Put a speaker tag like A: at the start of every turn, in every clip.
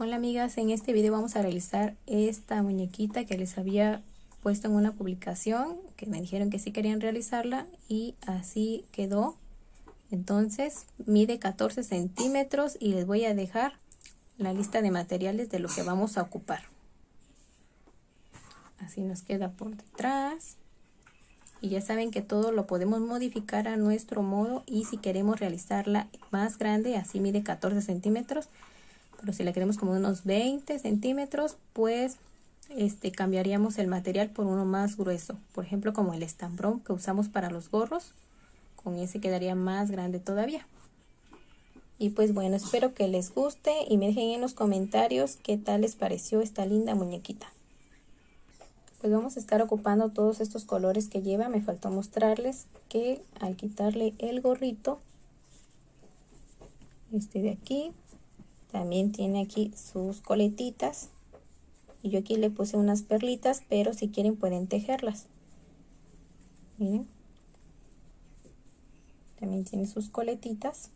A: Hola amigas, en este video vamos a realizar esta muñequita que les había puesto en una publicación, que me dijeron que sí querían realizarla y así quedó. Entonces mide 14 centímetros y les voy a dejar la lista de materiales de lo que vamos a ocupar. Así nos queda por detrás. Y ya saben que todo lo podemos modificar a nuestro modo, y si queremos realizarla más grande, así mide 14 centímetros. Pero si la queremos como unos 20 centímetros, pues cambiaríamos el material por uno más grueso. Por ejemplo, como el estambrón que usamos para los gorros. Con ese quedaría más grande todavía. Y pues bueno, espero que les guste y me dejen en los comentarios qué tal les pareció esta linda muñequita. Pues vamos a estar ocupando todos estos colores que lleva. Me faltó mostrarles que al quitarle el gorrito, de aquí, también tiene aquí sus coletitas. Y yo aquí le puse unas perlitas, pero si quieren pueden tejerlas. Miren. También tiene sus coletitas.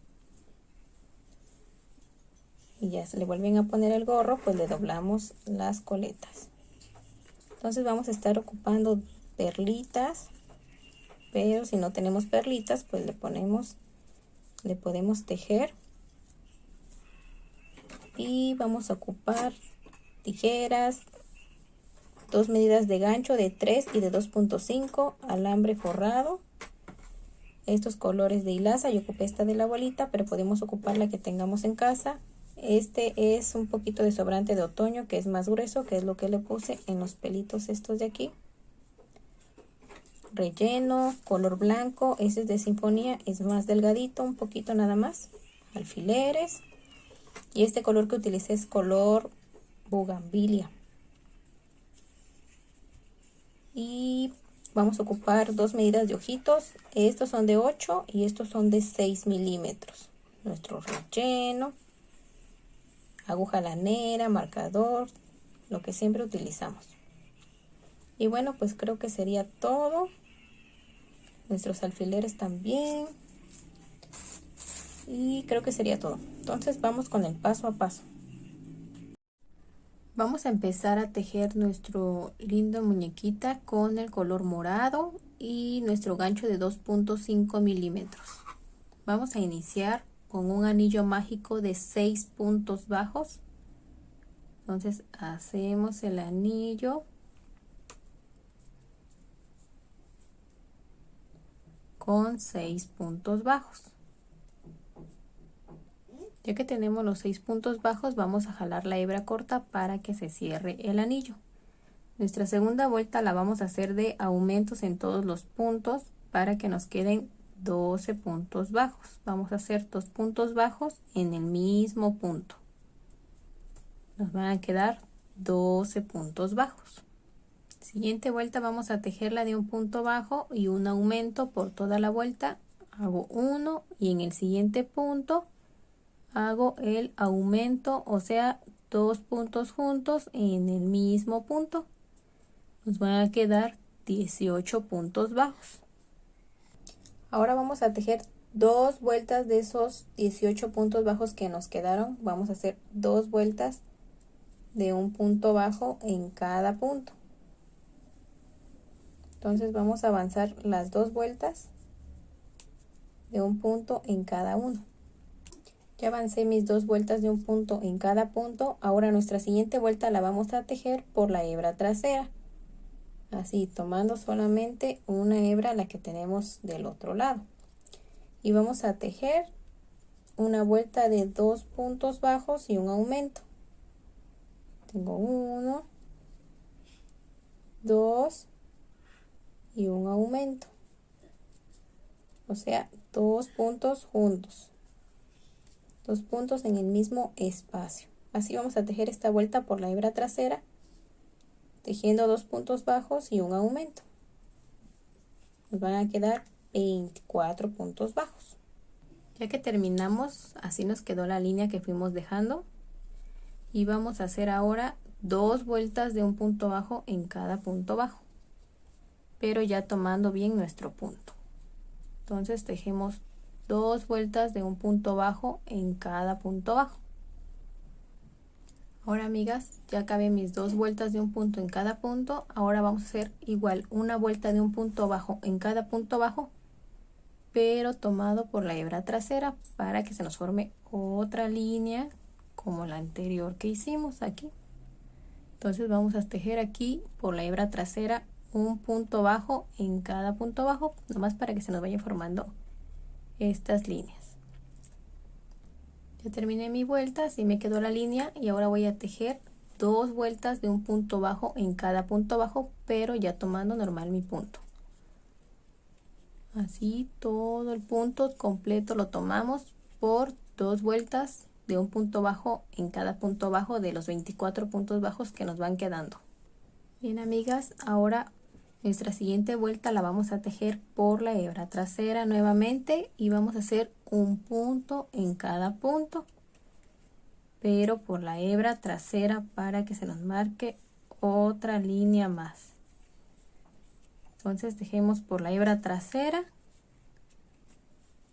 A: Y ya se le vuelven a poner el gorro, pues le doblamos las coletas. Entonces vamos a estar ocupando perlitas, pero si no tenemos perlitas, pues le podemos tejer. Y vamos a ocupar tijeras, 2 medidas de gancho de 3 y de 2.5, alambre forrado, estos colores de hilaza. Yo ocupé esta de la bolita, pero podemos ocupar la que tengamos en casa. Este es un poquito de sobrante de otoño, que es más grueso, que es lo que le puse en los pelitos estos de aquí. Relleno, color blanco, ese es de Sinfonía, es más delgadito, un poquito nada más. Alfileres. Y este color que utilicé es color bugambilia. Y vamos a ocupar 2 medidas de ojitos. Estos son de 8 y estos son de 6 milímetros. Nuestro relleno, aguja lanera, marcador, lo que siempre utilizamos. Y bueno, pues creo que sería todo. Nuestros alfileres también. Y creo que sería todo. Entonces vamos con el paso a paso. Vamos a empezar a tejer nuestro lindo muñequita con el color morado y nuestro gancho de 2.5 milímetros. Vamos a iniciar con un anillo mágico de 6 puntos bajos. Entonces hacemos el anillo con 6 puntos bajos. Ya que tenemos los 6 puntos bajos, vamos a jalar la hebra corta para que se cierre el anillo. Nuestra segunda vuelta la vamos a hacer de aumentos en todos los puntos para que nos queden 12 puntos bajos. Vamos a hacer 2 puntos bajos en el mismo punto. Nos van a quedar 12 puntos bajos. Siguiente vuelta vamos a tejerla de un punto bajo y un aumento por toda la vuelta. Hago uno y en el siguiente punto hago el aumento, o sea, 2 puntos juntos en el mismo punto. Nos van a quedar 18 puntos bajos. Ahora vamos a tejer 2 vueltas de esos 18 puntos bajos que nos quedaron. Vamos a hacer 2 vueltas de un punto bajo en cada punto. Entonces vamos a avanzar las 2 vueltas de un punto en cada uno. Ya avancé mis 2 vueltas de un punto en cada punto. Ahora nuestra siguiente vuelta la vamos a tejer por la hebra trasera. Así, tomando solamente una hebra, la que tenemos del otro lado. Y vamos a tejer una vuelta de 2 puntos bajos y un aumento. Tengo 1, 2 y un aumento. O sea, 2 puntos juntos. 2 puntos en el mismo espacio. Así vamos a tejer esta vuelta por la hebra trasera, tejiendo 2 puntos bajos y un aumento. Nos van a quedar 24 puntos bajos. Ya que terminamos, así nos quedó la línea que fuimos dejando. Y vamos a hacer ahora 2 vueltas de un punto bajo en cada punto bajo, pero ya tomando bien nuestro punto. Entonces tejemos 2 vueltas de un punto bajo en cada punto bajo. Ahora, amigas, ya acabé mis 2 vueltas de un punto en cada punto. Ahora vamos a hacer igual una vuelta de un punto bajo en cada punto bajo, pero tomado por la hebra trasera para que se nos forme otra línea como la anterior que hicimos aquí. Entonces vamos a tejer aquí por la hebra trasera un punto bajo en cada punto bajo, nomás para que se nos vaya formando estas líneas. Ya terminé mi vuelta, así me quedó la línea, y ahora voy a tejer 2 vueltas de un punto bajo en cada punto bajo, pero ya tomando normal mi punto. Así todo el punto completo lo tomamos por 2 vueltas de un punto bajo en cada punto bajo de los 24 puntos bajos que nos van quedando. Bien, amigas, ahora nuestra siguiente vuelta la vamos a tejer por la hebra trasera nuevamente, y vamos a hacer un punto en cada punto, pero por la hebra trasera para que se nos marque otra línea más. Entonces tejemos por la hebra trasera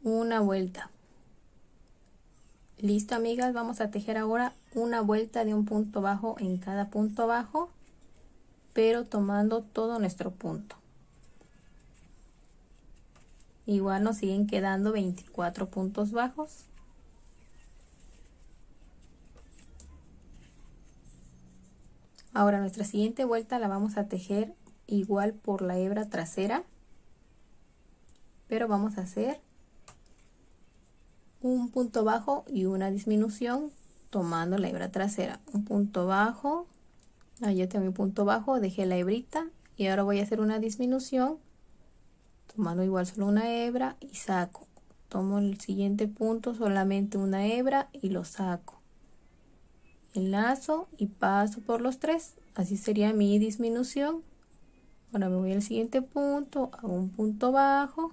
A: una vuelta. Listo, amigas, vamos a tejer ahora una vuelta de un punto bajo en cada punto bajo, pero tomando todo nuestro punto. Igual nos siguen quedando 24 puntos bajos. Ahora nuestra siguiente vuelta la vamos a tejer igual por la hebra trasera, pero vamos a hacer un punto bajo y una disminución tomando la hebra trasera. Un punto bajo, yo tengo mi punto bajo, dejé la hebrita, y ahora voy a hacer una disminución tomando igual solo una hebra y saco. Tomo el siguiente punto, solamente una hebra, y lo saco. Enlazo y paso por los 3. Así sería mi disminución. Ahora me voy al siguiente punto, hago un punto bajo,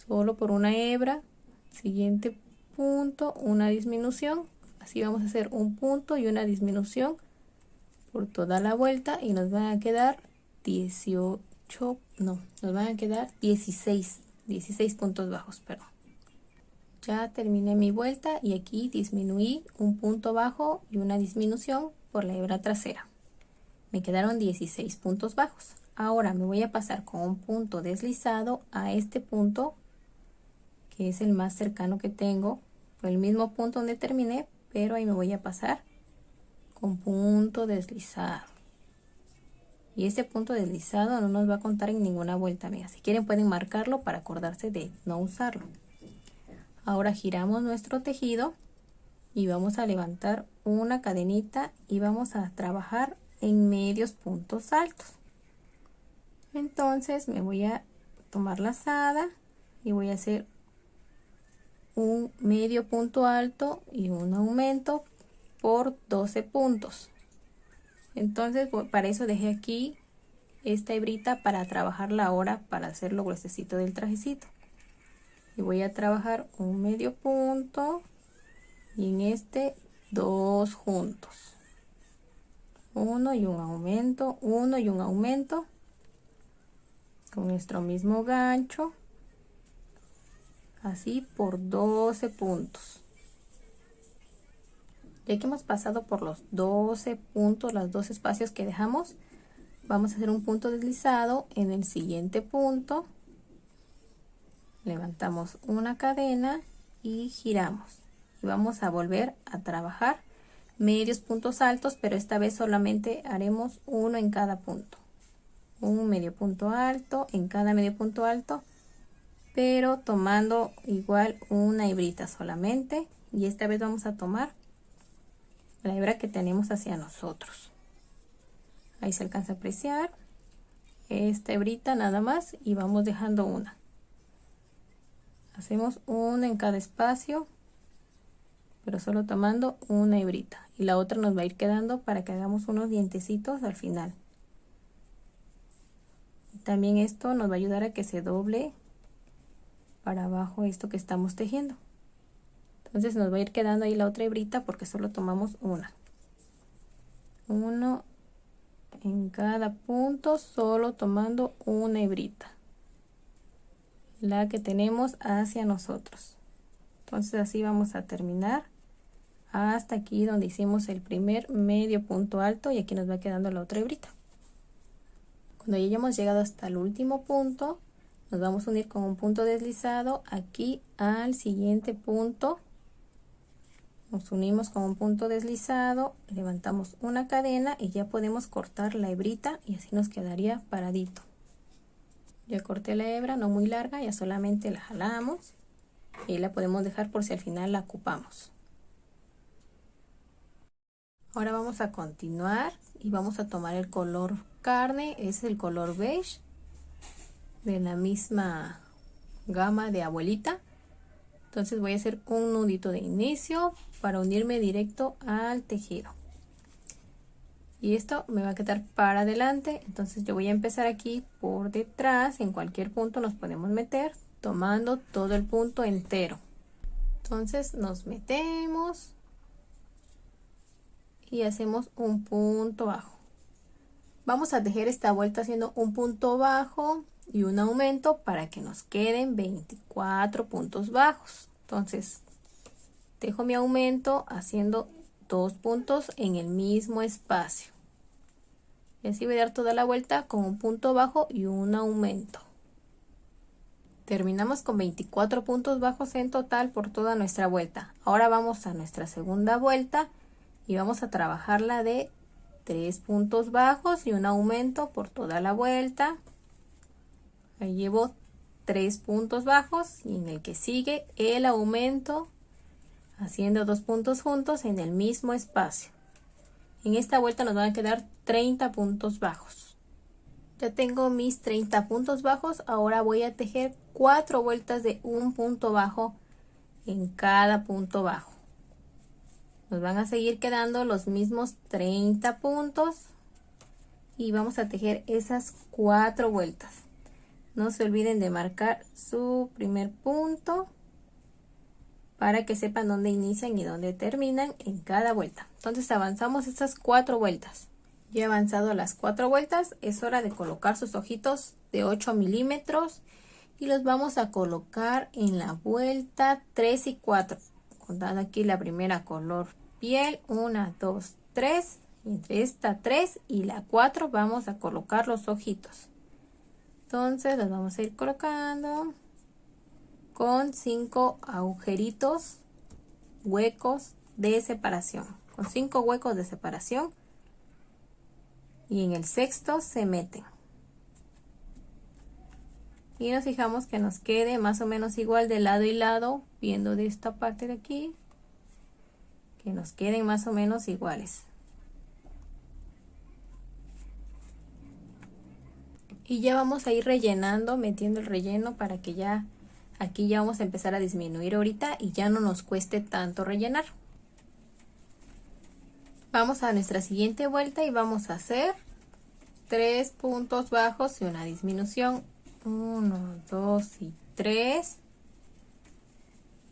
A: solo por una hebra. Siguiente punto, una disminución. Así vamos a hacer un punto y una disminución por toda la vuelta, y nos van a quedar 16 puntos bajos, perdón. Ya terminé mi vuelta, y aquí disminuí un punto bajo y una disminución por la hebra trasera. Me quedaron 16 puntos bajos. Ahora me voy a pasar con un punto deslizado a este punto, que es el más cercano que tengo. Fue el mismo punto donde terminé, pero ahí me voy a pasar con punto deslizado. Y este punto deslizado no nos va a contar en ninguna vuelta, amigas. Si quieren pueden marcarlo para acordarse de no usarlo. Ahora giramos nuestro tejido y vamos a levantar una cadenita y vamos a trabajar en medios puntos altos. Entonces me voy a tomar lazada y voy a hacer un medio punto alto y un aumento por 12 puntos. Entonces para eso dejé aquí esta hebrita para trabajarla ahora, para hacer lo gruesecito del trajecito. Y voy a trabajar un medio punto, y en este 2 juntos, uno y un aumento, uno y un aumento con nuestro mismo gancho, así por 12 puntos. Ya que hemos pasado por los 12 puntos, los 2 espacios que dejamos, vamos a hacer un punto deslizado en el siguiente punto. Levantamos una cadena y giramos, y vamos a volver a trabajar medios puntos altos, pero esta vez solamente haremos uno en cada punto. Un medio punto alto en cada medio punto alto, pero tomando igual una hebrita solamente, y esta vez vamos a tomar la hebra que tenemos hacia nosotros. Ahí se alcanza a apreciar esta hebrita nada más, y vamos dejando una. Hacemos una en cada espacio, pero solo tomando una hebrita, y la otra nos va a ir quedando para que hagamos unos dientecitos al final. También esto nos va a ayudar a que se doble para abajo esto que estamos tejiendo. Entonces nos va a ir quedando ahí la otra hebrita porque solo tomamos una. Uno en cada punto, solo tomando una hebrita, la que tenemos hacia nosotros. Entonces así vamos a terminar hasta aquí donde hicimos el primer medio punto alto y aquí nos va quedando la otra hebrita. Cuando ya hayamos llegado hasta el último punto, nos vamos a unir con un punto deslizado aquí al siguiente punto. Nos unimos con un punto deslizado, levantamos una cadena y ya podemos cortar la hebrita y así nos quedaría paradito. Ya corté la hebra, no muy larga, ya solamente la jalamos y la podemos dejar por si al final la ocupamos. Ahora vamos a continuar y vamos a tomar el color carne, es el color beige de la misma gama de abuelita. Entonces voy a hacer un nudito de inicio para unirme directo al tejido. Y esto me va a quedar para adelante, entonces yo voy a empezar aquí por detrás, en cualquier punto nos podemos meter, tomando todo el punto entero. Entonces nos metemos y hacemos un punto bajo. Vamos a tejer esta vuelta haciendo un punto bajo y un aumento para que nos queden 24 puntos bajos. Entonces dejo mi aumento haciendo 2 puntos en el mismo espacio y así voy a dar toda la vuelta con un punto bajo y un aumento. Terminamos con 24 puntos bajos en total por toda nuestra vuelta. Ahora vamos a nuestra segunda vuelta y vamos a trabajarla de 3 puntos bajos y un aumento por toda la vuelta. Ahí llevo 3 puntos bajos y en el que sigue el aumento haciendo 2 puntos juntos en el mismo espacio. En esta vuelta nos van a quedar 30 puntos bajos. Ya tengo mis 30 puntos bajos. Ahora voy a tejer 4 vueltas de un punto bajo en cada punto bajo. Nos van a seguir quedando los mismos 30 puntos y vamos a tejer esas 4 vueltas. No se olviden de marcar su primer punto para que sepan dónde inician y dónde terminan en cada vuelta. Entonces avanzamos estas 4 vueltas. Ya he avanzado las 4 vueltas, es hora de colocar sus ojitos de 8 milímetros y los vamos a colocar en la vuelta 3 y 4. Contando aquí la primera color piel, 1, 2, 3. Y entre esta 3 y la 4 vamos a colocar los ojitos. Entonces los vamos a ir colocando con 5 agujeritos, huecos de separación, con 5 huecos de separación y en el sexto se meten. Y nos fijamos que nos quede más o menos igual de lado y lado, viendo de esta parte de aquí, que nos queden más o menos iguales. Y ya vamos a ir rellenando, metiendo el relleno para que ya aquí ya vamos a empezar a disminuir ahorita y ya no nos cueste tanto rellenar. Vamos a nuestra siguiente vuelta y vamos a hacer 3 puntos bajos y una disminución. 1, 2 y 3.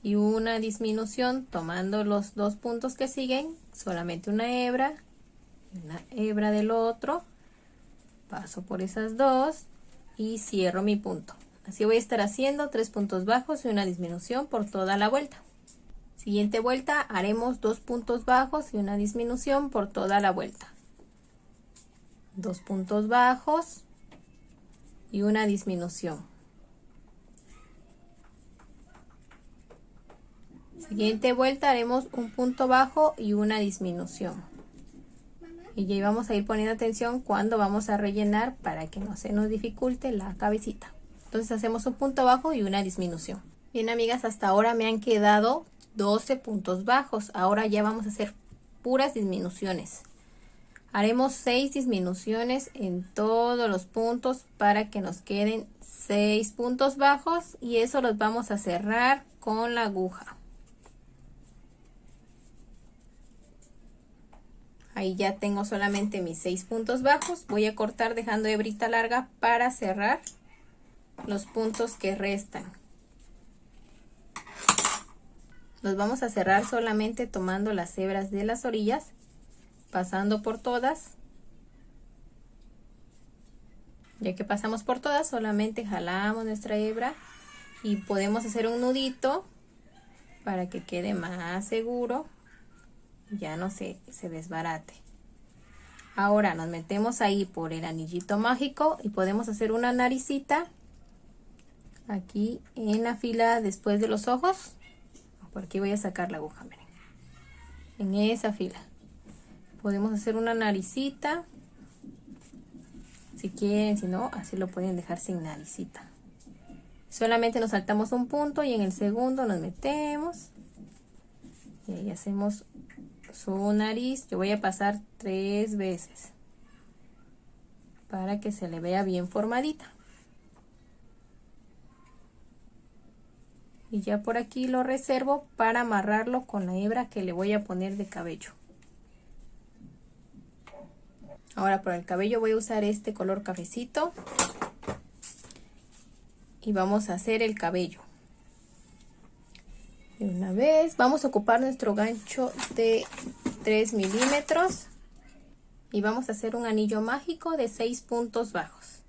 A: Y una disminución tomando los 2 puntos que siguen, solamente una hebra del otro. Paso por esas 2 y cierro mi punto. Así voy a estar haciendo 3 puntos bajos y una disminución por toda la vuelta. Siguiente vuelta haremos 2 puntos bajos y una disminución por toda la vuelta. 2 puntos bajos y una disminución. Siguiente vuelta haremos un punto bajo y una disminución. Y ya vamos a ir poniendo atención cuando vamos a rellenar para que no se nos dificulte la cabecita. Entonces hacemos un punto bajo y una disminución. Bien amigas, hasta ahora me han quedado 12 puntos bajos. Ahora ya vamos a hacer puras disminuciones. Haremos 6 disminuciones en todos los puntos para que nos queden 6 puntos bajos y eso los vamos a cerrar con la aguja. Ahí ya tengo solamente mis 6 puntos bajos. Voy a cortar dejando hebrita larga para cerrar los puntos que restan. Los vamos a cerrar solamente tomando las hebras de las orillas, pasando por todas. Ya que pasamos por todas, solamente jalamos nuestra hebra y podemos hacer un nudito para que quede más seguro. ya no se desbarate. Ahora nos metemos ahí por el anillito mágico y podemos hacer una naricita aquí en la fila después de los ojos. Por aquí voy a sacar la aguja, miren. En esa fila podemos hacer una naricita si quieren, si no, así lo pueden dejar sin naricita. Solamente nos saltamos un punto y en el segundo nos metemos y ahí hacemos su nariz. Yo voy a pasar 3 veces para que se le vea bien formadita. Y ya por aquí lo reservo para amarrarlo con la hebra que le voy a poner de cabello. Ahora por el cabello voy a usar este color cafecito y vamos a hacer el cabello. De una vez vamos a ocupar nuestro gancho de 3 milímetros y vamos a hacer un anillo mágico de 6 puntos bajos.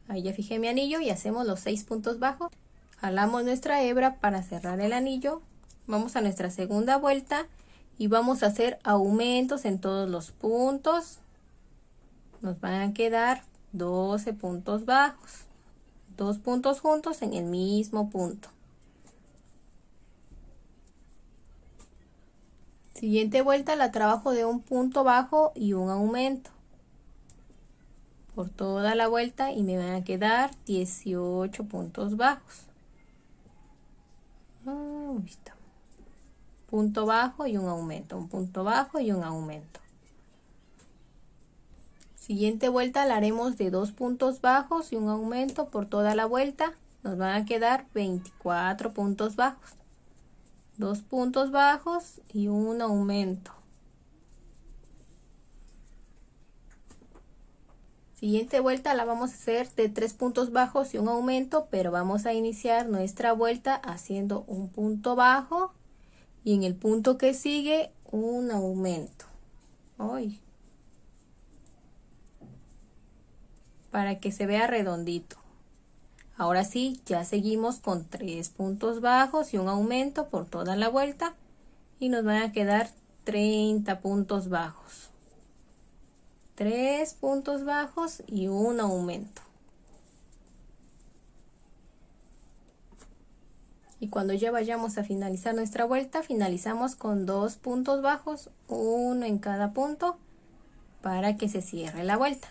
A: Ahí ya fijé mi anillo y hacemos los 6 puntos bajos. Jalamos nuestra hebra para cerrar el anillo. Vamos a nuestra segunda vuelta y vamos a hacer aumentos en todos los puntos. Nos van a quedar 12 puntos bajos. 2 puntos juntos en el mismo punto. Siguiente vuelta la trabajo de un punto bajo y un aumento por toda la vuelta y me van a quedar 18 puntos bajos. Listo. Punto bajo y un aumento, un punto bajo y un aumento. Siguiente vuelta la haremos de 2 puntos bajos y un aumento por toda la vuelta. Nos van a quedar 24 puntos bajos. 2 puntos bajos y un aumento. Siguiente vuelta la vamos a hacer de 3 puntos bajos y un aumento, pero vamos a iniciar nuestra vuelta haciendo un punto bajo y en el punto que sigue un aumento. Para que se vea redondito. Ahora sí, ya seguimos con 3 puntos bajos y un aumento por toda la vuelta y nos van a quedar 30 puntos bajos. 3 puntos bajos y un aumento. Y cuando ya vayamos a finalizar nuestra vuelta, finalizamos con 2 puntos bajos, uno en cada punto, para que se cierre la vuelta.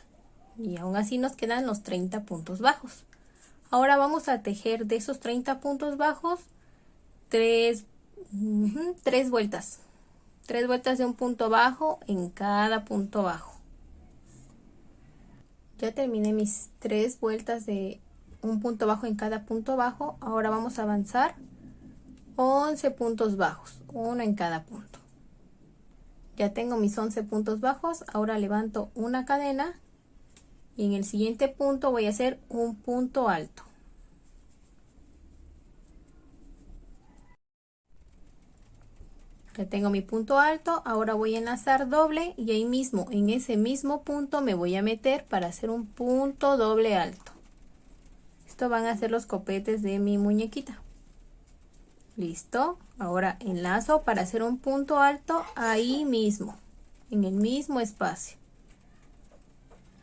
A: Y aún así nos quedan los 30 puntos bajos. Ahora vamos a tejer de esos 30 puntos bajos 3 vueltas. 3 vueltas de un punto bajo en cada punto bajo. Ya terminé mis 3 vueltas de un punto bajo en cada punto bajo. Ahora vamos a avanzar 11 puntos bajos, uno en cada punto. Ya tengo mis 11 puntos bajos. Ahora levanto una cadena y en el siguiente punto voy a hacer un punto alto. Ya tengo mi punto alto. Ahora voy a enlazar doble y ahí mismo, en ese mismo punto me voy a meter para hacer un punto doble alto. Esto van a ser los copetes de mi muñequita. Listo. Ahora enlazo para hacer un punto alto ahí mismo, en el mismo espacio.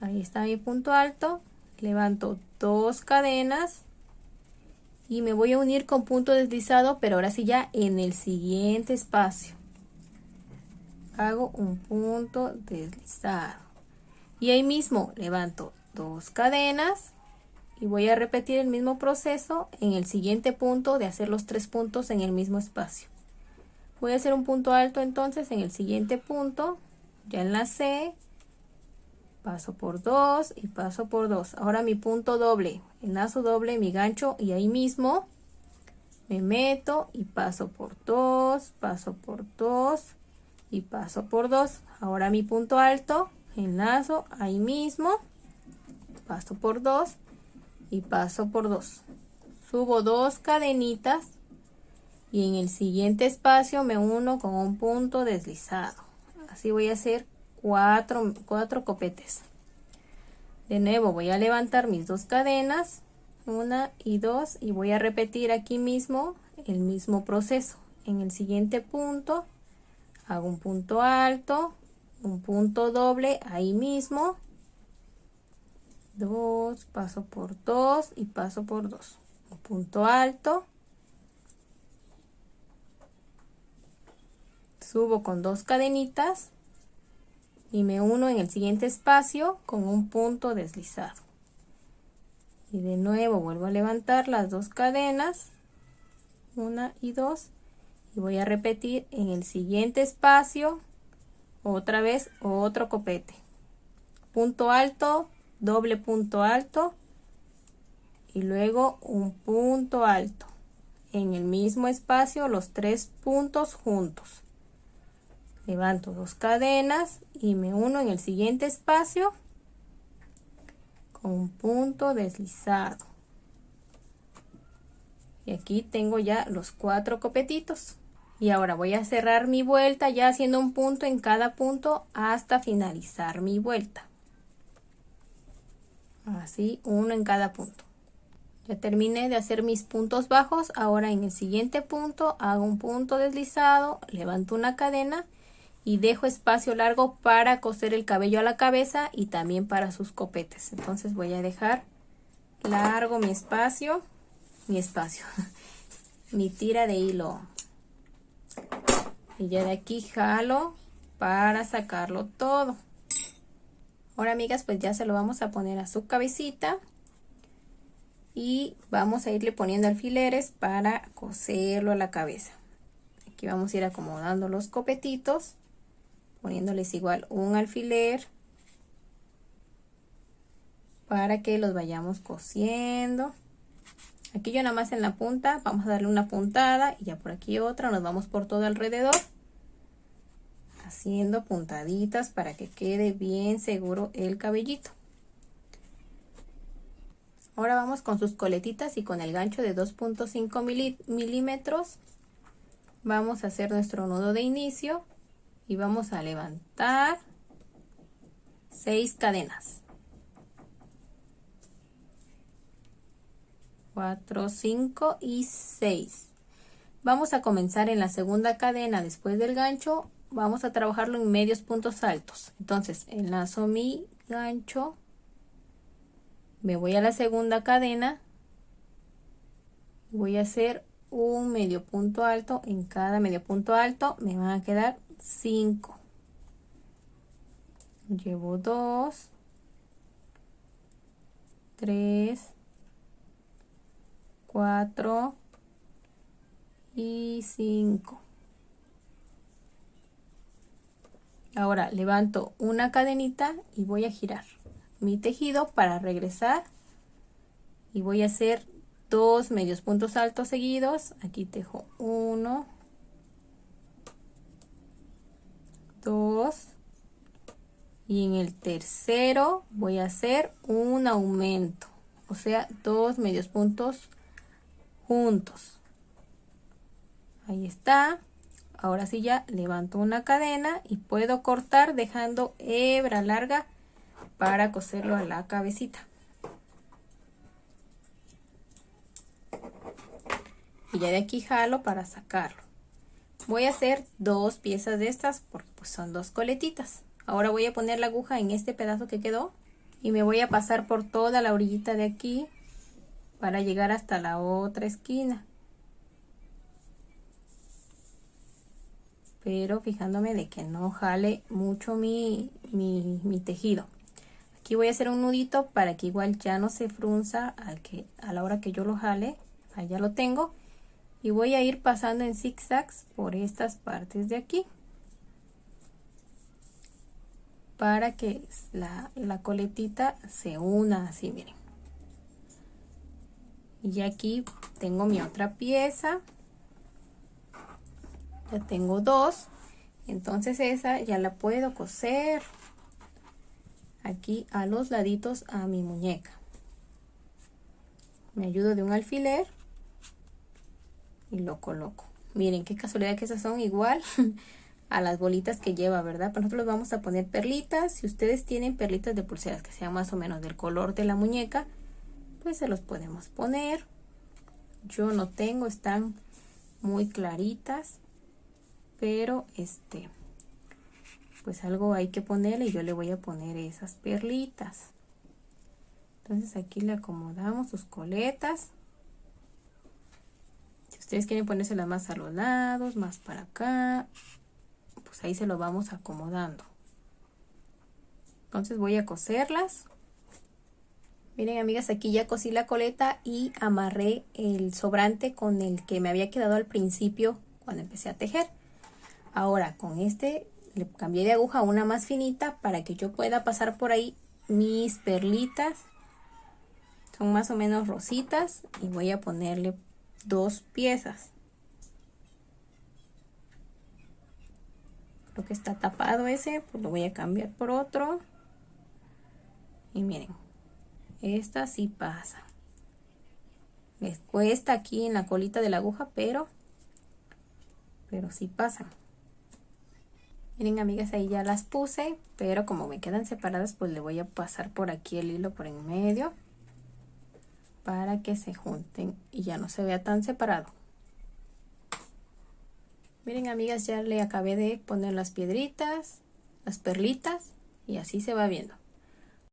A: Ahí está mi punto alto. Levanto 2 cadenas y me voy a unir con punto deslizado, pero ahora sí ya en el siguiente espacio. Hago un punto deslizado y ahí mismo levanto 2 cadenas y voy a repetir el mismo proceso en el siguiente punto de hacer los 3 puntos en el mismo espacio. Voy a hacer un punto alto entonces en el siguiente punto. Ya enlacé, paso por 2 y paso por 2. Ahora mi punto doble, enlazo doble mi gancho y ahí mismo me meto y paso por 2, paso por 2 y paso por 2. Ahora mi punto alto, enlazo ahí mismo, paso por 2 y paso por 2. Subo 2 cadenitas y en el siguiente espacio me uno con un punto deslizado. Así voy a hacer 4 copetes. De nuevo voy a levantar mis 2 cadenas, 1 y 2, y voy a repetir aquí mismo el mismo proceso. En el siguiente punto hago un punto alto, un punto doble ahí mismo, 2, paso por 2 y paso por 2, un punto alto, subo con 2 cadenitas y me uno en el siguiente espacio con un punto deslizado, y de nuevo vuelvo a levantar las 2 cadenas, 1 y 2, y voy a repetir en el siguiente espacio otra vez otro copete, punto alto, doble punto alto y luego un punto alto en el mismo espacio, los 3 puntos juntos. Levanto 2 cadenas y me uno en el siguiente espacio con un punto deslizado, y aquí tengo ya los 4 copetitos. Y ahora voy a cerrar mi vuelta ya haciendo un punto en cada punto hasta finalizar mi vuelta. Así, uno en cada punto. Ya terminé de hacer mis puntos bajos. Ahora en el siguiente punto hago un punto deslizado, levanto una cadena y dejo espacio largo para coser el cabello a la cabeza y también para sus copetes. Entonces voy a dejar largo mi espacio, mi tira de hilo. Y ya de aquí jalo para sacarlo todo. Ahora, amigas, pues ya se lo vamos a poner a su cabecita. Y vamos a irle poniendo alfileres para coserlo a la cabeza. Aquí vamos a ir acomodando los copetitos, poniéndoles igual un alfiler para que los vayamos cosiendo. Aquí yo nada más en la punta, vamos a darle una puntada y ya por aquí otra, nos vamos por todo alrededor, haciendo puntaditas para que quede bien seguro el cabellito. Ahora vamos con sus coletitas y con el gancho de 2.5 milímetros vamos a hacer nuestro nudo de inicio y vamos a levantar 6 cadenas. 4, 5 y 6. Vamos a comenzar en la segunda cadena después del gancho, vamos a trabajarlo en medios puntos altos. Entonces enlazo mi gancho, me voy a la segunda cadena, voy a hacer un medio punto alto. En cada medio punto alto me van a quedar 5. Llevo 2, 3, 4 y 5. Ahora levanto una cadenita y voy a girar mi tejido para regresar y voy a hacer 2 medios puntos altos seguidos. Aquí tejo 1, 2 y en el tercero voy a hacer un aumento, o sea, 2 medios puntos juntos. Ahí está. Ahora sí ya levanto una cadena y puedo cortar dejando hebra larga para coserlo a la cabecita. Y ya de aquí jalo para sacarlo. Voy a hacer 2 piezas de estas porque pues son 2 coletitas. Ahora voy a poner la aguja en este pedazo que quedó y me voy a pasar por toda la orillita de aquí para llegar hasta la otra esquina, pero fijándome de que no jale mucho mi tejido. Aquí voy a hacer un nudito para que igual ya no se frunza a la hora que yo lo jale. Allá lo tengo y voy a ir pasando en zigzags por estas partes de aquí para que la coletita se una así, miren. Y ya aquí tengo mi otra pieza, ya tengo 2, entonces esa ya la puedo coser aquí a los laditos a mi muñeca. Me ayudo de un alfiler y lo coloco. Miren qué casualidad que esas son igual a las bolitas que lleva, ¿verdad? Pero nosotros vamos a poner perlitas. Si ustedes tienen perlitas de pulseras que sean más o menos del color de la muñeca, pues se los podemos poner. Yo no tengo, están muy claritas, pero pues algo hay que ponerle y yo le voy a poner esas perlitas. Entonces aquí le acomodamos sus coletas. Si ustedes quieren ponérselas más a los lados, más para acá, pues ahí se lo vamos acomodando. Entonces voy a coserlas. Miren, amigas, aquí ya cosí la coleta y amarré el sobrante con el que me había quedado al principio cuando empecé a tejer. Ahora con le cambié de aguja a una más finita para que yo pueda pasar por ahí mis perlitas. Son más o menos rositas y voy a ponerle 2 piezas. Creo que está tapado ese, pues lo voy a cambiar por otro. Y miren, esta sí pasa. Les cuesta aquí en la colita de la aguja, pero sí pasan. Miren, amigas, ahí ya las puse, pero como me quedan separadas, pues le voy a pasar por aquí el hilo por en medio para que se junten y ya no se vea tan separado. Miren, amigas, ya le acabé de poner las piedritas, las perlitas, y así se va viendo.